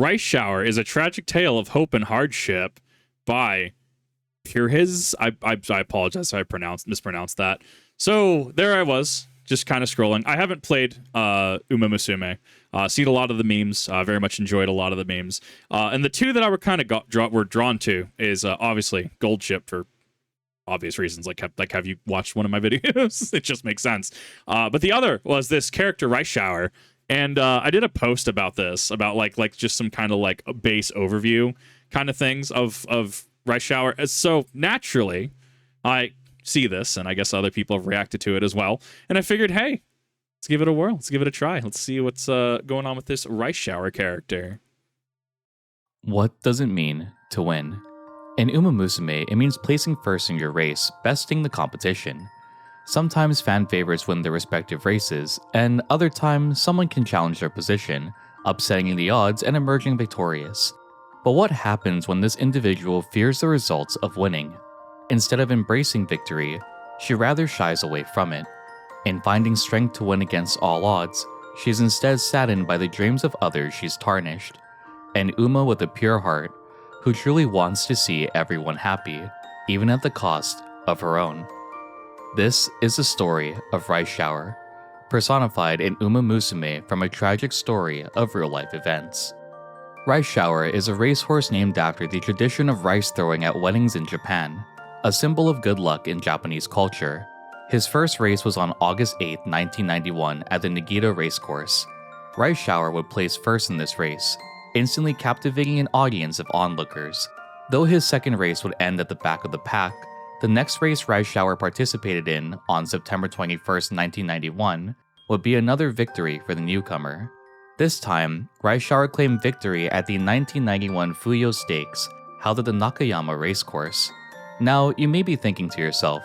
Rice Shower is a tragic tale of hope and hardship by Pyrrhixz. I apologize if I mispronounced that. So there I was, just kind of scrolling. I haven't played Uma Musume. Seen a lot of the memes. Very much enjoyed a lot of the memes. And the two that I were kind of were drawn to is obviously Gold Ship for obvious reasons. Like have you watched one of my videos? It just makes sense. But the other was this character Rice Shower. And I did a post about this, about like just some kind of like base overview kind of things of Rice Shower. So naturally, I see this, and I guess other people have reacted to it as well. And I figured, hey, let's give it a whirl. Let's give it a try. Let's see what's going on with this Rice Shower character. What does it mean to win? In Uma Musume, it means placing first in your race, besting the competition. Sometimes fan favorites win their respective races, and other times someone can challenge their position, upsetting the odds and emerging victorious. But what happens when this individual fears the results of winning? Instead of embracing victory, she rather shies away from it. In finding strength to win against all odds, she is instead saddened by the dreams of others she's tarnished. An Uma with a pure heart, who truly wants to see everyone happy, even at the cost of her own. This is the story of Rice Shower, personified in Uma Musume from a tragic story of real-life events. Rice Shower is a racehorse named after the tradition of rice throwing at weddings in Japan, a symbol of good luck in Japanese culture. His first race was on August 8, 1991 at the Nagita racecourse. Rice Shower would place first in this race, instantly captivating an audience of onlookers. Though his second race would end at the back of the pack, the next race Rice Shower participated in on September 21, 1991, would be another victory for the newcomer. This time, Rice Shower claimed victory at the 1991 Fuyo Stakes, held at the Nakayama racecourse. Now, you may be thinking to yourself,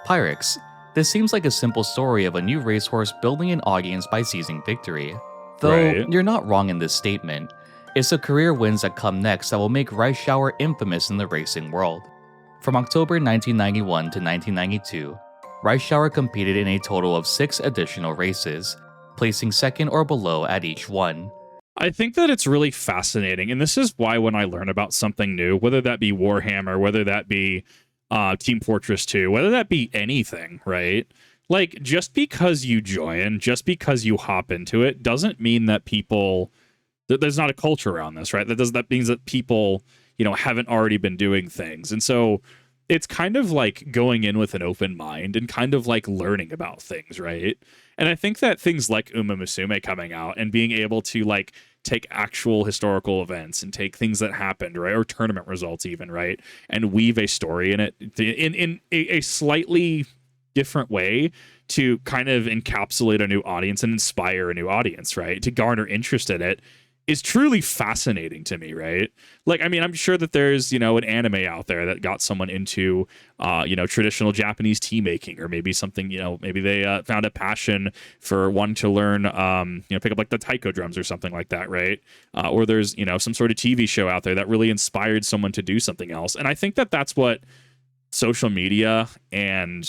Pyrrhixz, this seems like a simple story of a new racehorse building an audience by seizing victory. Though You're not wrong in this statement. It's the career wins that come next that will make Rice Shower infamous in the racing world. From October 1991 to 1992, Rice Shower competed in a total of 6 additional races, placing second or below at each one. I think that it's really fascinating, and this is why when I learn about something new, whether that be Warhammer, whether that be Team Fortress 2, whether that be anything, right? Like, just because you join, just because you hop into it, doesn't mean that people... There's not a culture around this, right? That means that people, haven't already been doing things. And so it's kind of like going in with an open mind and kind of like learning about things, right? And I think that things like Uma Musume coming out and being able to like take actual historical events and take things that happened, right? Or tournament results even, right? And weave a story in it in a slightly different way to kind of encapsulate a new audience and inspire a new audience, right? To garner interest in it is truly fascinating to me, right? Like, I mean, I'm sure that there's, an anime out there that got someone into, traditional Japanese tea making, or maybe something, maybe they found a passion for wanting to learn, pick up like the taiko drums or something like that, right? Or there's, some sort of TV show out there that really inspired someone to do something else. And I think that that's what social media and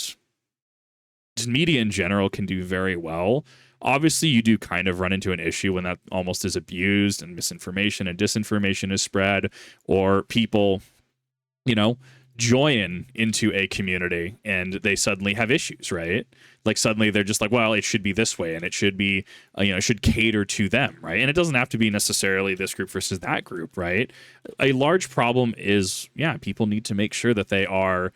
just media in general can do very well. Obviously, you do kind of run into an issue when that almost is abused and misinformation and disinformation is spread, or people, join into a community and they suddenly have issues, right? Like suddenly they're just like, well, it should be this way and it should be, it should cater to them, right? And it doesn't have to be necessarily this group versus that group, right? A large problem is, people need to make sure that they are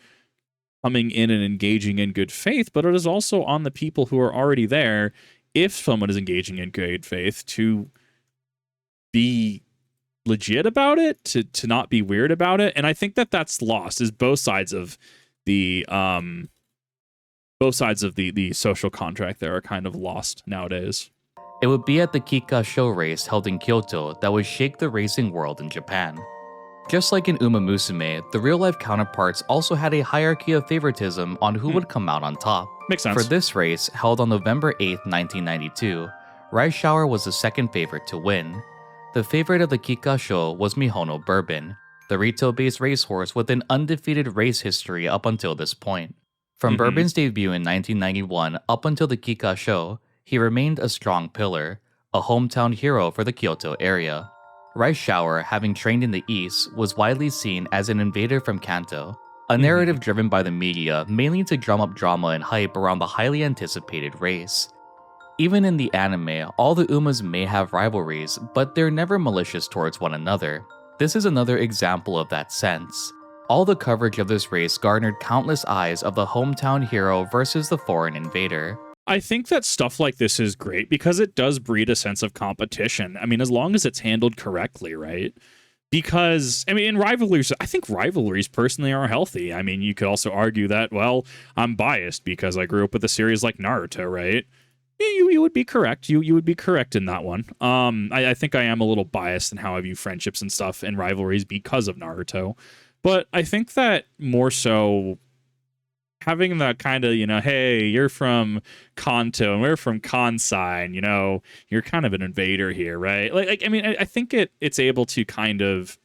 coming in and engaging in good faith, but it is also on the people who are already there, if someone is engaging in good faith, to be legit about it, to not be weird about it. And I think that that's lost, is both sides of the social contract there are kind of lost nowadays. It would be at the Kika show race held in Kyoto that would shake the racing world in Japan. Just like in Uma Musume, the real-life counterparts also had a hierarchy of favoritism on who would come out on top. Makes sense. For this race, held on November 8, 1992, Rice Shower was the second favorite to win. The favorite of the Kika show was Mihono Bourbon, the Rito-based racehorse with an undefeated race history up until this point. From Bourbon's debut in 1991 up until the Kika show, he remained a strong pillar, a hometown hero for the Kyoto area. Rice Shower, having trained in the East, was widely seen as an invader from Kanto, a narrative driven by the media mainly to drum up drama and hype around the highly anticipated race. Even in the anime, all the Umas may have rivalries, but they're never malicious towards one another. This is another example of that sense. All the coverage of this race garnered countless eyes of the hometown hero versus the foreign invader. I think that stuff like this is great because it does breed a sense of competition. I mean, as long as it's handled correctly, right? Because, I mean, in rivalries, I think rivalries personally are healthy. I mean, you could also argue that, well, I'm biased because I grew up with a series like Naruto, right? You would be correct. You would be correct in that one. I think I am a little biased in how I view friendships and stuff and rivalries because of Naruto. But I think that more so having that kind of, hey, you're from Kanto and we're from Kansai, and, you're kind of an invader here, right? I mean, I think it's able to kind of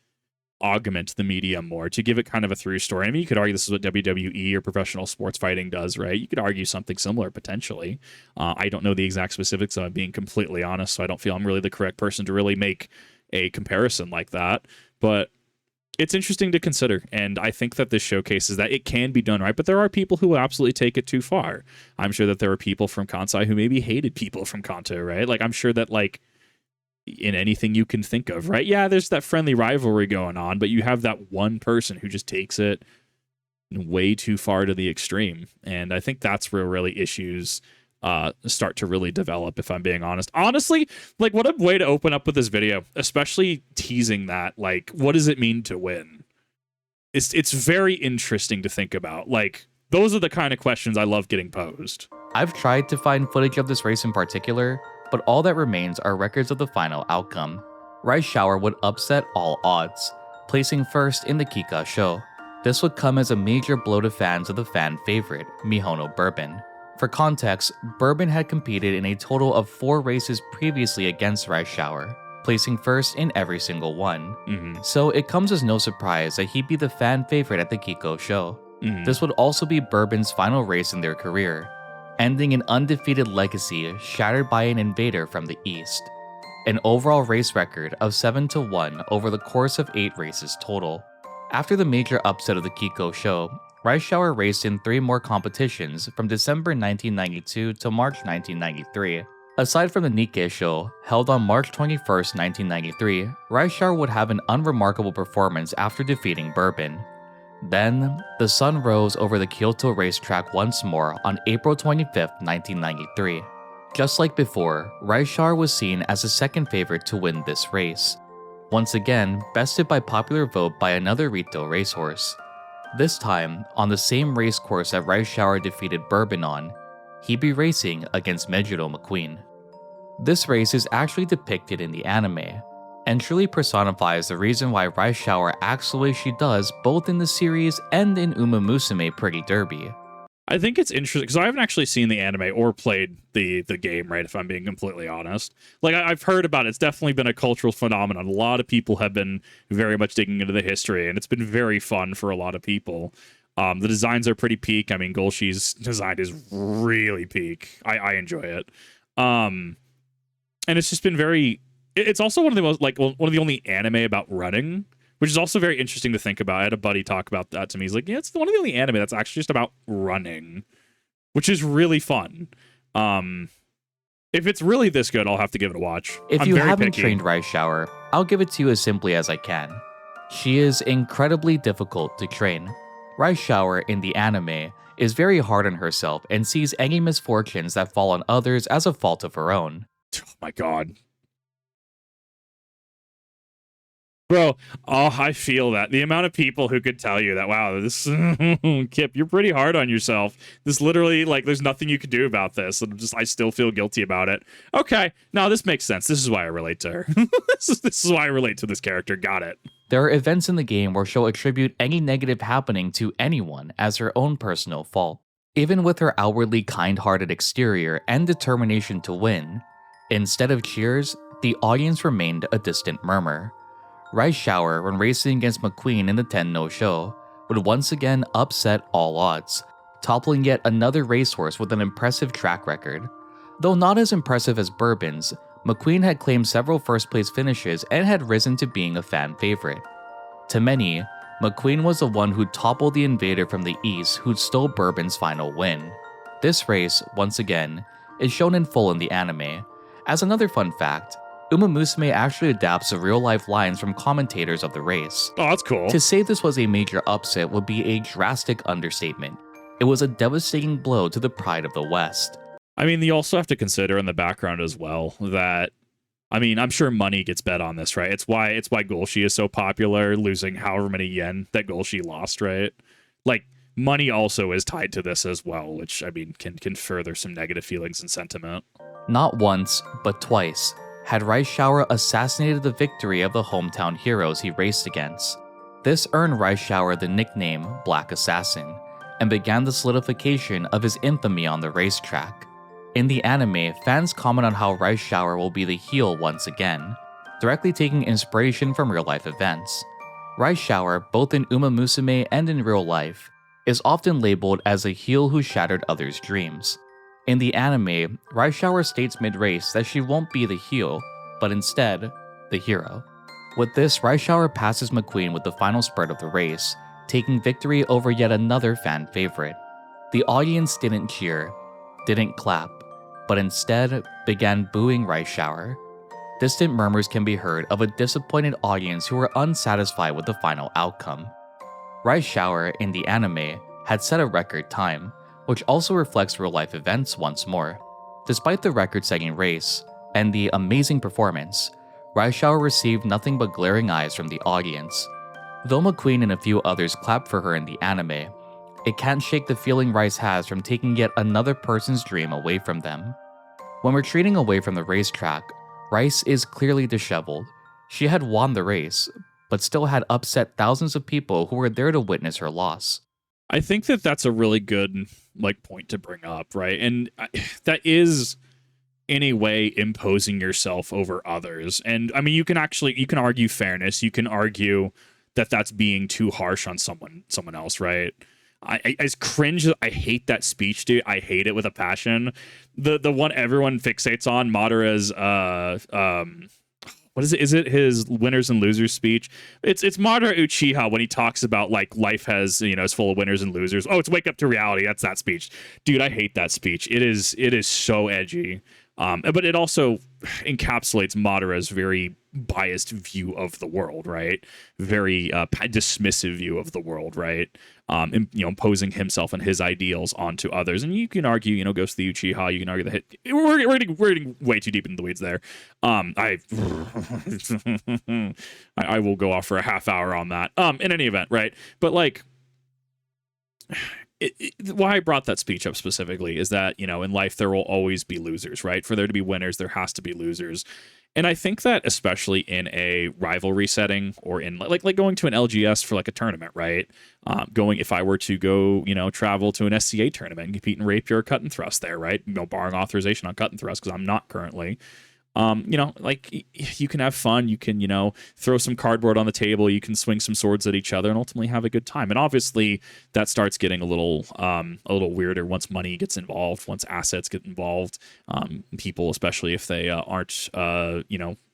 augment the medium more, to give it kind of a through story. I mean, you could argue this is what WWE or professional sports fighting does, right? You could argue something similar potentially. I don't know the exact specifics, so I'm being completely honest, so I don't feel I'm really the correct person to really make a comparison like that. But it's interesting to consider, and I think that this showcases that it can be done right, but there are people who will absolutely take it too far. I'm sure that there are people from Kansai who maybe hated people from Kanto, right? I'm sure that, in anything you can think of, right? Yeah, there's that friendly rivalry going on, but you have that one person who just takes it way too far to the extreme, and I think that's where really issues start to really develop, if I'm being honest. Honestly, what a way to open up with this video, especially teasing that, what does it mean to win? It's very interesting to think about. Those are the kind of questions I love getting posed. I've tried to find footage of this race in particular, but all that remains are records of the final outcome. Rice Shower would upset all odds, placing first in the Kika show. This would come as a major blow to fans of the fan favorite, Mihono Bourbon. For context, Bourbon had competed in a total of 4 races previously against Rice Shower, placing first in every single one. So it comes as no surprise that he'd be the fan favorite at the Kiko show. This would also be Bourbon's final race in their career, ending an undefeated legacy shattered by an invader from the East. An overall race record of 7-1 over the course of 8 races total. After the major upset of the Kiko show, Rice Shower raced in 3 more competitions from December 1992 to March 1993. Aside from the Nikkei show, held on March 21, 1993, Rice Shower would have an unremarkable performance after defeating Bourbon. Then, the sun rose over the Kyoto racetrack once more on April 25, 1993. Just like before, Rice Shower was seen as the second favorite to win this race. Once again, bested by popular vote by another Rito racehorse. This time, on the same race course that Rice Shower defeated Bourbon on, he'd be racing against Mejiro McQueen. This race is actually depicted in the anime, and truly personifies the reason why Rice Shower acts the way she does both in the series and in Uma Musume Pretty Derby. I think it's interesting because I haven't actually seen the anime or played the game, right, if I'm being completely honest. I've heard about it. It's definitely been a cultural phenomenon. A lot of people have been very much digging into the history, and it's been very fun for a lot of people. The designs are pretty peak. I mean, Golshi's design is really peak. I enjoy it. And it's just been very... It's also one of the most, one of the only anime about running, which is also very interesting to think about. I had a buddy talk about that to me. He's like, yeah, it's one of the only anime that's actually just about running, which is really fun. If it's really this good, I'll have to give it a watch. If I'm you very haven't picky. trained Rice Shower, I'll give it to you as simply as I can. She is incredibly difficult to train. Rice Shower in the anime is very hard on herself and sees any misfortunes that fall on others as a fault of her own. Oh my god. Bro, I feel that. The amount of people who could tell you that, wow, this, Kip, you're pretty hard on yourself. This literally, there's nothing you can do about this. And I still feel guilty about it. Okay, now this makes sense. This is why I relate to her. This is why I relate to this character. Got it. There are events in the game where she'll attribute any negative happening to anyone as her own personal fault. Even with her outwardly kind-hearted exterior and determination to win, instead of cheers, the audience remained a distant murmur. Rice Shower, when racing against McQueen in the Tenno show, would once again upset all odds, toppling yet another racehorse with an impressive track record. Though not as impressive as Bourbon's, McQueen had claimed several first-place finishes and had risen to being a fan favorite. To many, McQueen was the one who toppled the invader from the east who stole Bourbon's final win. This race, once again, is shown in full in the anime. As another fun fact, Uma Musume actually adapts the real-life lines from commentators of the race. Oh, that's cool. To say this was a major upset would be a drastic understatement. It was a devastating blow to the pride of the West. I mean, you also have to consider in the background as well that, I mean, I'm sure money gets bet on this, right? It's why Golshi is so popular, losing however many yen that Golshi lost, right? Like, money also is tied to this as well, which, I mean, can further some negative feelings and sentiment. Not once, but twice, had Rice Shower assassinated the victory of the hometown heroes he raced against. This earned Rice Shower the nickname Black Assassin, and began the solidification of his infamy on the racetrack. In the anime, fans comment on how Rice Shower will be the heel once again, directly taking inspiration from real-life events. Rice Shower, both in Uma Musume and in real life, is often labeled as a heel who shattered others' dreams. In the anime, Rice Shower states mid-race that she won't be the heel, but instead, the hero. With this, Rice Shower passes McQueen with the final spurt of the race, taking victory over yet another fan favorite. The audience didn't cheer, didn't clap, but instead began booing Rice Shower. Distant murmurs can be heard of a disappointed audience who were unsatisfied with the final outcome. Rice Shower, in the anime, had set a record time, which also reflects real-life events once more. Despite the record-setting race, and the amazing performance, Rice Shower received nothing but glaring eyes from the audience. Though McQueen and a few others clapped for her in the anime, it can't shake the feeling Rice has from taking yet another person's dream away from them. When retreating away from the racetrack, Rice is clearly disheveled. She had won the race, but still had upset thousands of people who were there to witness her loss. I think that that's a really good point to bring up, right? And that is, in a way, imposing yourself over others. And I mean, you can argue fairness. You can argue that that's being too harsh on someone else, right? As cringe as I hate that speech, dude. I hate it with a passion. The one everyone fixates on, Madara's what is it? Is it his winners and losers speech? It's Madara Uchiha when he talks about like life has, is full of winners and losers. Oh, it's wake up to reality. That's that speech. Dude, I hate that speech. It is so edgy. But it also encapsulates Madara's very biased view of the world, right? Very dismissive view of the world, right? Imposing himself and his ideals onto others. And you can argue, goes to the Uchiha. You can argue that we're getting way too deep into the weeds there. I will go off for a half hour on that. In any event, right? But like, why I brought that speech up specifically is that, in life, there will always be losers, right? For there to be winners, there has to be losers. And I think that especially in a rivalry setting or in like going to an LGS for like a tournament, right? If I were to go, travel to an SCA tournament and compete in rapier or cut and thrust there, right? Barring authorization on cut and thrust, because I'm not currently. You can have fun. You can, throw some cardboard on the table. You can swing some swords at each other and ultimately have a good time. And obviously that starts getting a little weirder once money gets involved, once assets get involved. People, especially if they aren't,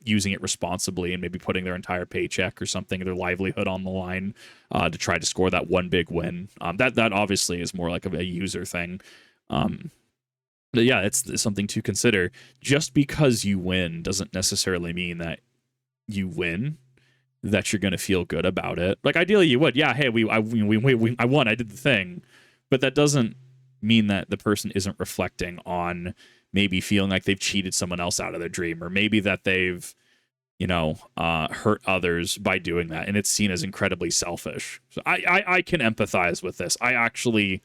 using it responsibly and maybe putting their entire paycheck or something, their livelihood on the line to try to score that one big win. That obviously is more like a user thing. But yeah, it's something to consider. Just because you win doesn't necessarily mean that you win, that you're going to feel good about it. Like ideally you would. Yeah, hey, I won, I did the thing. But that doesn't mean that the person isn't reflecting on maybe feeling like they've cheated someone else out of their dream, or maybe that they've, hurt others by doing that. And it's seen as incredibly selfish. So I can empathize with this. I actually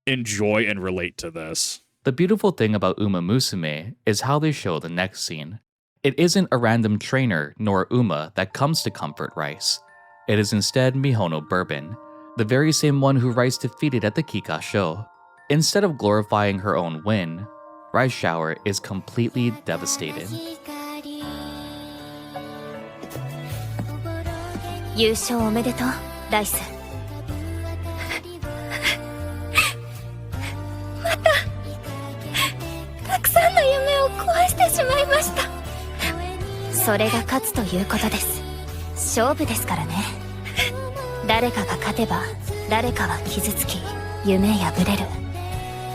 enjoy and relate to this. The beautiful thing about Uma Musume is how they show the next scene. It isn't a random trainer nor Uma that comes to comfort Rice. It is instead Mihono Bourbon, the very same one who Rice defeated at the Kika show. Instead of glorifying her own win, Rice Shower is completely devastated. 優勝おめでとう、ライス。また、たくさんの夢を壊してしまいました。それが勝つということです。勝負ですからね。誰かが勝てば誰かは傷つき夢破れる、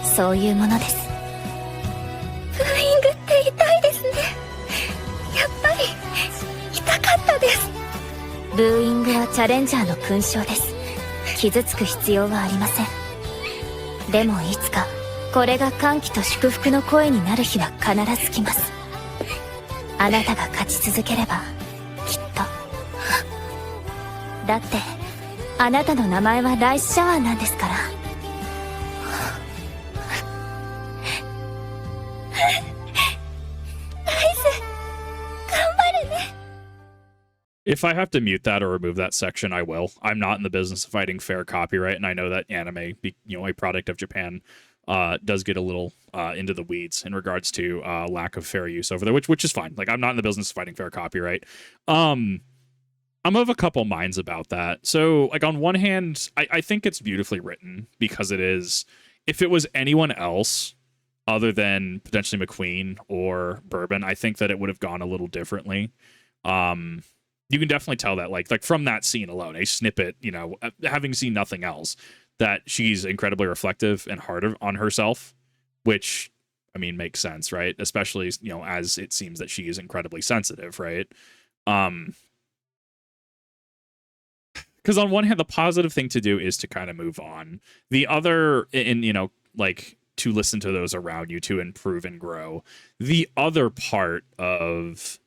そういうものです。ブーイングって痛いですね。やっぱり痛かったです。ブーイングはチャレンジャーの勲章です。傷つく必要はありません。でもいつかこれが歓喜と祝福の声になる日は必ず来ます。あなたが勝ち続ければきっと。だってあなたの名前はライスシャワーなんですから。If I have to mute that or remove that section, I will. I'm not in the business of fighting fair copyright, and I know that anime, a product of Japan, does get a little into the weeds in regards to lack of fair use over there, which is fine. Like, I'm not in the business of fighting fair copyright. I'm of a couple minds about that. So, like, on one hand, I think it's beautifully written because it is. If it was anyone else other than potentially McQueen or Bourbon, I think that it would have gone a little differently. You can definitely tell that, like from that scene alone, a snippet, having seen nothing else, that she's incredibly reflective and hard on herself, which, I mean, makes sense, right? Especially, as it seems that she is incredibly sensitive, right? Because on one hand, the positive thing to do is to kind of move on. The other, to listen to those around you to improve and grow. The other part of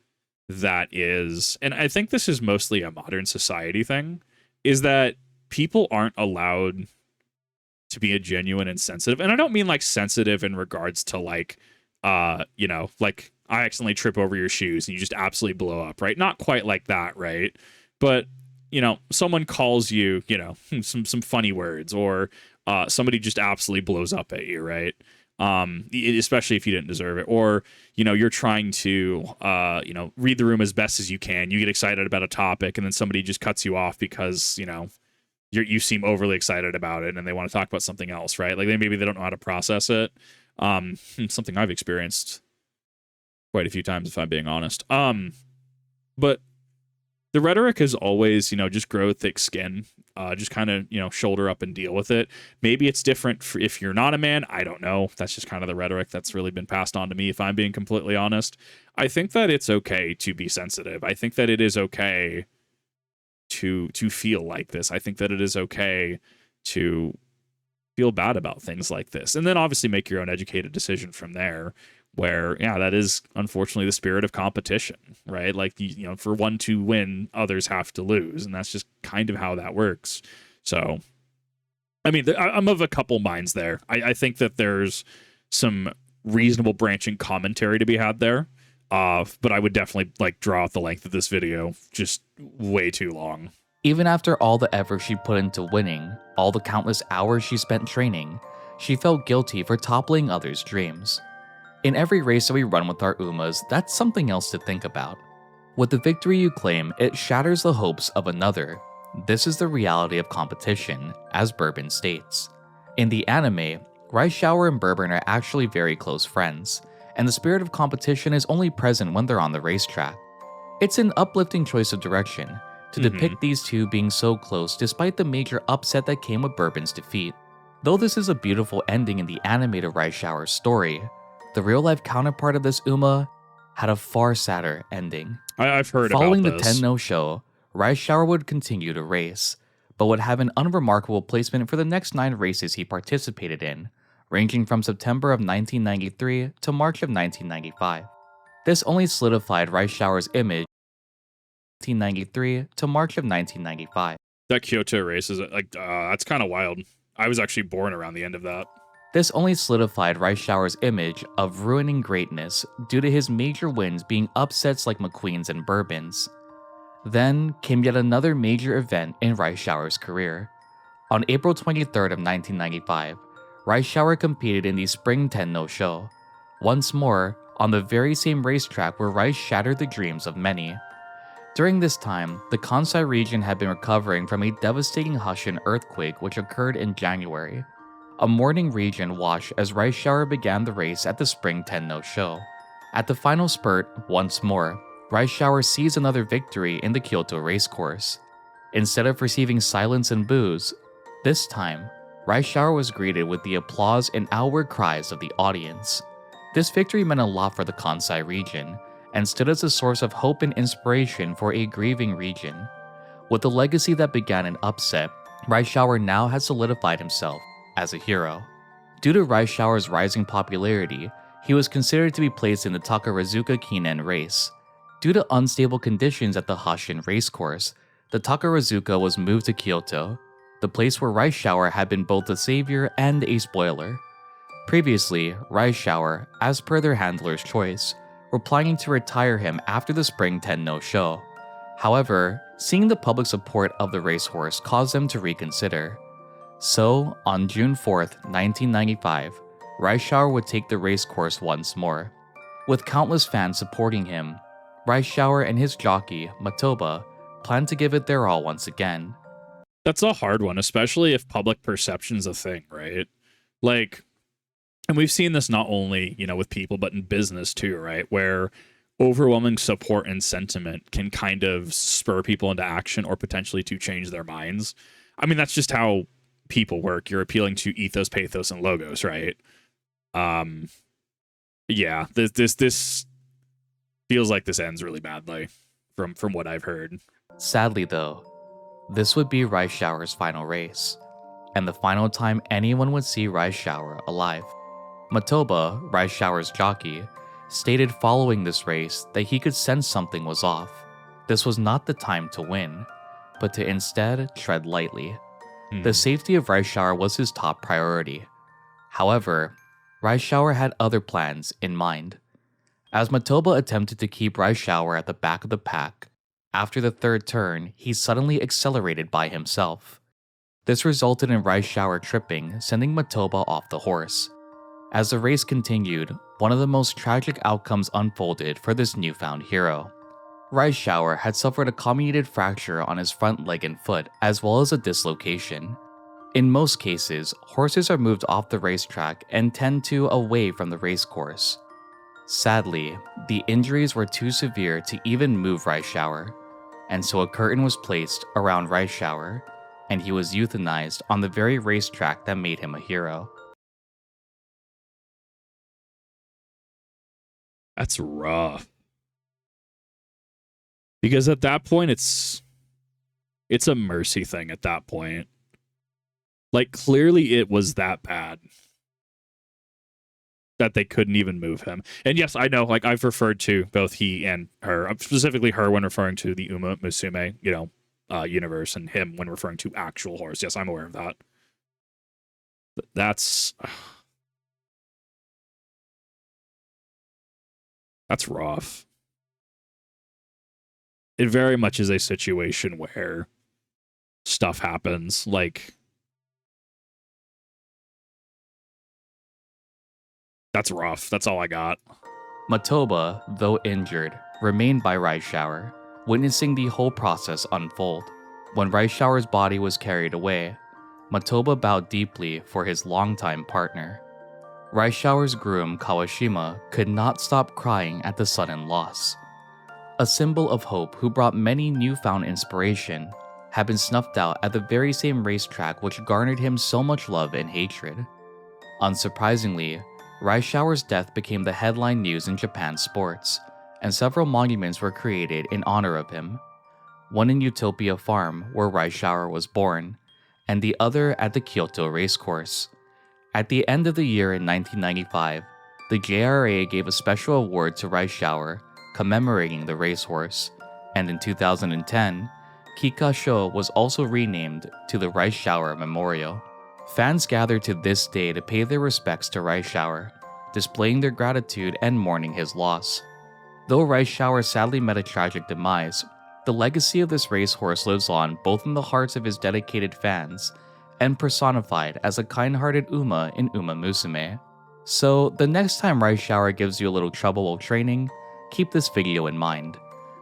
that is, and I think this is mostly a modern society thing, is that people aren't allowed to be a genuine and sensitive. And I don't mean like sensitive in regards to like I accidentally trip over your shoes and you just absolutely blow up, right? Not quite like that, right? But someone calls you, some funny words, or somebody just absolutely blows up at you, right? Especially if you didn't deserve it, or you're trying to read the room as best as you can. You get excited about a topic, and then somebody just cuts you off because you seem overly excited about it, and they want to talk about something else, right? Like maybe they don't know how to process it. Something I've experienced quite a few times, if I'm being honest. But the rhetoric is always, just grow thick skin, just kind of, shoulder up and deal with it. Maybe it's different if you're not a man. I don't know. That's just kind of the rhetoric that's really been passed on to me, if I'm being completely honest. I think that it's okay to be sensitive. I think that it is okay to feel like this. I think that it is okay to feel bad about things like this. And then obviously make your own educated decision from there. Where, that is unfortunately the spirit of competition, right? Like, for one to win, others have to lose. And that's just kind of how that works. So, I mean, I'm of a couple minds there. I think that there's some reasonable branching commentary to be had there. But I would definitely draw out the length of this video just way too long. Even after all the effort she put into winning, all the countless hours she spent training, she felt guilty for toppling others' dreams. In every race that we run with our Umas, that's something else to think about. With the victory you claim, it shatters the hopes of another. This is the reality of competition, as Bourbon states. In the anime, Rice Shower and Bourbon are actually very close friends, and the spirit of competition is only present when they're on the racetrack. It's an uplifting choice of direction to depict these two being so close despite the major upset that came with Bourbon's defeat. Though this is a beautiful ending in the anime to Rice Shower's story, the real-life counterpart of this Uma had a far sadder ending. I've heard Following about this. Following the Tenno show, Rice Shower would continue to race, but would have an unremarkable placement for the next 9 races he participated in, ranging from September of 1993 to March of 1995. This only solidified Rice Shower's image 1993 to March of 1995. That Kyoto race is that's kind of wild. I was actually born around the end of that. This only solidified Rice Shower's image of ruining greatness due to his major wins being upsets like McQueen's and Bourbon's. Then came yet another major event in Rice Shower's career. On April 23rd of 1995, Rice Shower competed in the Spring Tenno show, once more on the very same racetrack where Rice shattered the dreams of many. During this time, the Kansai region had been recovering from a devastating Hushin earthquake which occurred in January. A mourning region washed as Rice Shower began the race at the Spring Tenno show. At the final spurt, once more, Rice Shower sees another victory in the Kyoto racecourse. Instead of receiving silence and boos, this time, Rice Shower was greeted with the applause and outward cries of the audience. This victory meant a lot for the Kansai region, and stood as a source of hope and inspiration for a grieving region. With a legacy that began an upset, Rice Shower now has solidified himself as a hero. Due to Rice Shower's rising popularity, he was considered to be placed in the Takarazuka Kinen race. Due to unstable conditions at the Hashin racecourse, the Takarazuka was moved to Kyoto, the place where Rice Shower had been both a savior and a spoiler. Previously, Rice Shower, as per their handler's choice, were planning to retire him after the Spring Tenno show. However, seeing the public support of the racehorse caused them to reconsider. So, on June 4th, 1995, Rice Shower would take the racecourse once more. With countless fans supporting him, Rice Shower and his jockey, Matoba, planned to give it their all once again. That's a hard one, especially if public perception's a thing, right? Like, and we've seen this not only, with people, but in business too, right? Where overwhelming support and sentiment can kind of spur people into action or potentially to change their minds. I mean, that's just how people work. You're appealing to ethos, pathos, and logos, right? Yeah, this feels like this ends really badly from what I've heard. Sadly though, this would be Rice Shower's final race, and the final time anyone would see Rice Shower alive. Matoba, Rice Shower's jockey, stated following this race that he could sense something was off. This was not the time to win, but to instead tread lightly. The safety of Rice Shower was his top priority. However, Rice Shower had other plans in mind. As Matoba attempted to keep Rice Shower at the back of the pack, after the third turn, he suddenly accelerated by himself. This resulted in Rice Shower tripping, sending Matoba off the horse. As the race continued, one of the most tragic outcomes unfolded for this newfound hero. Rice Shower had suffered a comminuted fracture on his front leg and foot, as well as a dislocation. In most cases, horses are moved off the racetrack and tend to away from the racecourse. Sadly, the injuries were too severe to even move Rice Shower, and so a curtain was placed around Rice Shower, and he was euthanized on the very racetrack that made him a hero. That's rough. Because at that point, it's a mercy thing at that point. Like, clearly it was that bad that they couldn't even move him. And yes, I know, like, I've referred to both he and her, specifically her when referring to the Uma Musume, universe, and him when referring to actual horse. Yes, I'm aware of that. But that's rough. It very much is a situation where stuff happens. Like, that's rough. That's all I got. Matoba, though injured, remained by Rice Shower, witnessing the whole process unfold. When Rice Shower's body was carried away, Matoba bowed deeply for his longtime partner. Rice Shower's groom, Kawashima, could not stop crying at the sudden loss. A symbol of hope who brought many newfound inspiration, had been snuffed out at the very same racetrack which garnered him so much love and hatred. Unsurprisingly, Rice Shower's death became the headline news in Japan's sports, and several monuments were created in honor of him. One in Utopia Farm, where Rice Shower was born, and the other at the Kyoto racecourse. At the end of the year in 1995, the JRA gave a special award to Rice Shower, commemorating the racehorse, and in 2010, Kikasho was also renamed to the Rice Shower Memorial. Fans gathered to this day to pay their respects to Rice Shower, displaying their gratitude and mourning his loss. Though Rice Shower sadly met a tragic demise, the legacy of this racehorse lives on both in the hearts of his dedicated fans and personified as a kind-hearted Uma in Uma Musume. So the next time Rice Shower gives you a little trouble while training, keep this video in mind.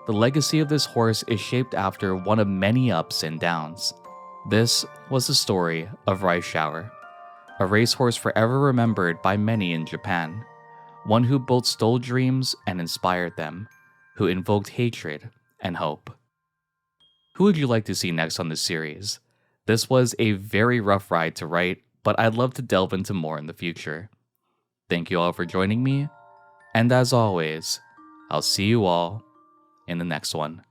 The legacy of this horse is shaped after one of many ups and downs. This was the story of Rice Shower, a racehorse forever remembered by many in Japan, one who both stole dreams and inspired them, who invoked hatred and hope. Who would you like to see next on this series? This was a very rough ride to write, but I'd love to delve into more in the future. Thank you all for joining me, and as always, I'll see you all in the next one.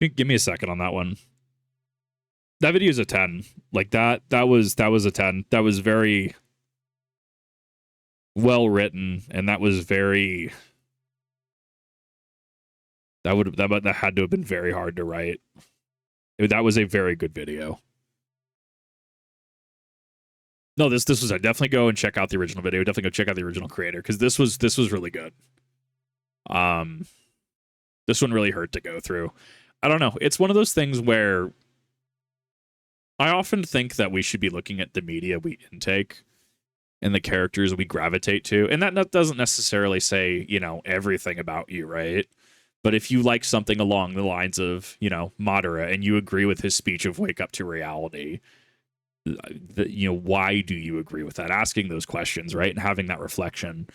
Give me a second on that one. That video is a 10. Like that was a 10. That was very well written, and that was very that had to have been very hard to write. That was a very good video. No, this was definitely go and check out the original video. Definitely go check out the original creator, because this was really good. This one really hurt to go through. I don't know. It's one of those things where I often think that we should be looking at the media we intake and the characters we gravitate to. And that doesn't necessarily say, you know, everything about you, right? But if you like something along the lines of, you know, Madara, and you agree with his speech of wake up to reality, you know, why do you agree with that? Asking those questions, right? And having that reflection.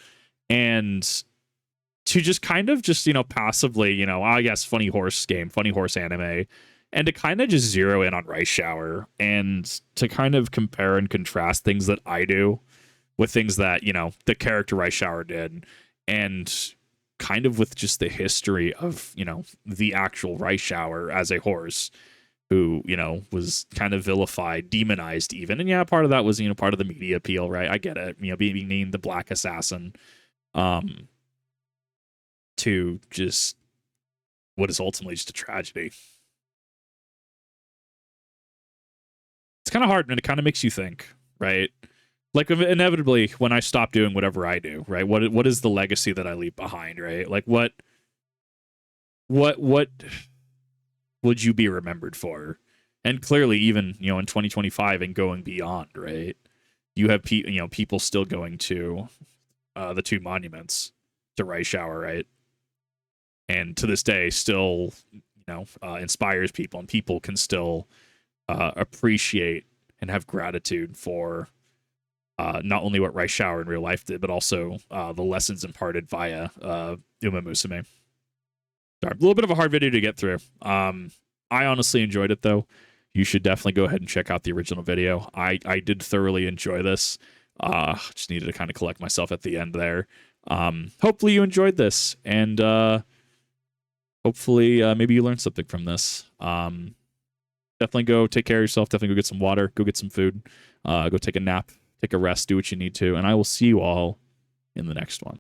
And to just kind of just, you know, passively, you know, I guess funny horse game, funny horse anime, and to kind of just zero in on Rice Shower and to kind of compare and contrast things that I do with things that, you know, the character Rice Shower did, and kind of with just the history of, you know, the actual Rice Shower as a horse who, you know, was kind of vilified, demonized even. And yeah, part of that was, you know, part of the media appeal, right? I get it. You know, being named the Black Assassin, to just what is ultimately just a tragedy. It's kind of hard, and it kind of makes you think, right? Like inevitably when I stop doing whatever I do, right? What is the legacy that I leave behind, right? Like what would you be remembered for? And clearly, even, you know, in 2025 and going beyond, right? You have people still going to the two monuments to Rice Shower, right? And to this day, still, you know, inspires people, and people can still appreciate and have gratitude for not only what Rice Shower in real life did, but also the lessons imparted via Uma Musume. Sorry, a little bit of a hard video to get through. I honestly enjoyed it, though. You should definitely go ahead and check out the original video. I did thoroughly enjoy this. Just needed to kind of collect myself at the end there. Hopefully you enjoyed this, and hopefully maybe you learned something from this. Definitely go take care of yourself. Definitely go get some water. Go get some food. Go take a nap. Take a rest. Do what you need to. And I will see you all in the next one.